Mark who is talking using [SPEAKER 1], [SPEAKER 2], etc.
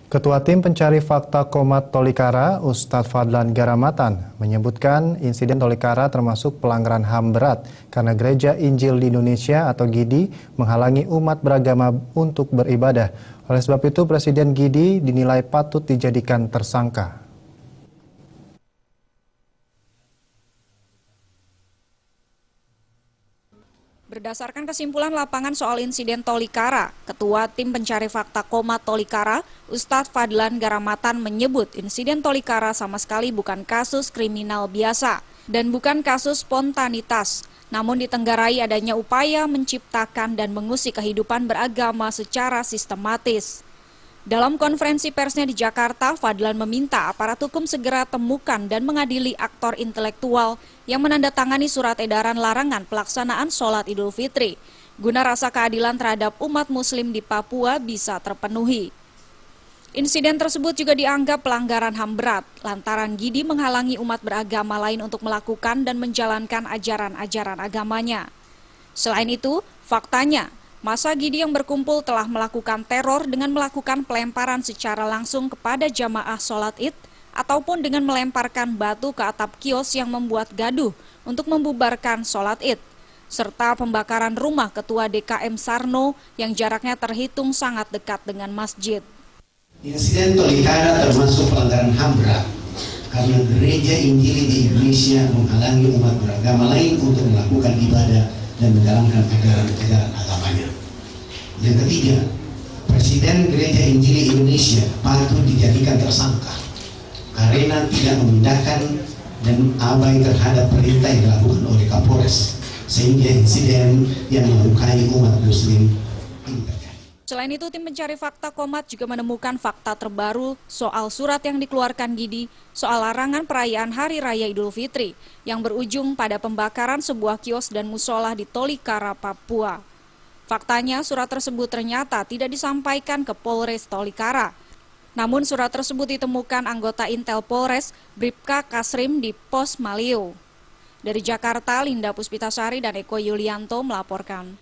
[SPEAKER 1] Ketua Tim Pencari Fakta Qomat Tolikara, Ustadz Fadlan Garamatan, menyebutkan insiden Tolikara termasuk pelanggaran HAM berat karena Gereja Injil di Indonesia atau GIDI menghalangi umat beragama untuk beribadah. Oleh sebab itu, Presiden GIDI dinilai patut dijadikan tersangka.
[SPEAKER 2] Berdasarkan kesimpulan lapangan soal insiden Tolikara, Ketua Tim Pencari Fakta Qomat Tolikara, Ustadz Fadlan Garamatan menyebut insiden Tolikara sama sekali bukan kasus kriminal biasa dan bukan kasus spontanitas, namun ditenggarai adanya upaya menciptakan dan mengusik kehidupan beragama secara sistematis. Dalam konferensi persnya di Jakarta, Fadlan meminta aparat hukum segera temukan dan mengadili aktor intelektual yang menandatangani surat edaran larangan pelaksanaan sholat Idul Fitri, guna rasa keadilan terhadap umat muslim di Papua bisa terpenuhi. Insiden tersebut juga dianggap pelanggaran HAM berat, lantaran GIDI menghalangi umat beragama lain untuk melakukan dan menjalankan ajaran-ajaran agamanya. Selain itu, faktanya, massa GIDI yang berkumpul telah melakukan teror dengan melakukan pelemparan secara langsung kepada jamaah sholat Id ataupun dengan melemparkan batu ke atap kios yang membuat gaduh untuk membubarkan sholat Id, serta pembakaran rumah Ketua DKM Sarno yang jaraknya terhitung sangat dekat dengan masjid.
[SPEAKER 3] Insiden Tolikara termasuk pelanggaran HAM berat karena Gereja Injil di Indonesia menghalangi umat beragama lain untuk melakukan ibadah dan menjalankan ajaran-ajaran agamanya. Yang ketiga, Presiden Gereja Injil Indonesia patut dijadikan tersangka karena tidak memindahkan dan abai terhadap perintah yang dilakukan oleh Kapolres, sehingga insiden yang melukai umat muslim ini terjadi.
[SPEAKER 2] Selain itu, Tim Pencari Fakta Qomat juga menemukan fakta terbaru soal surat yang dikeluarkan GIDI soal larangan perayaan Hari Raya Idul Fitri yang berujung pada pembakaran sebuah kios dan musola di Tolikara, Papua. Faktanya, surat tersebut ternyata tidak disampaikan ke Polres Tolikara. Namun surat tersebut ditemukan anggota Intel Polres, Bribka Kasrim di Pos Malio. Dari Jakarta, Linda Puspitasari dan Eko Yulianto melaporkan.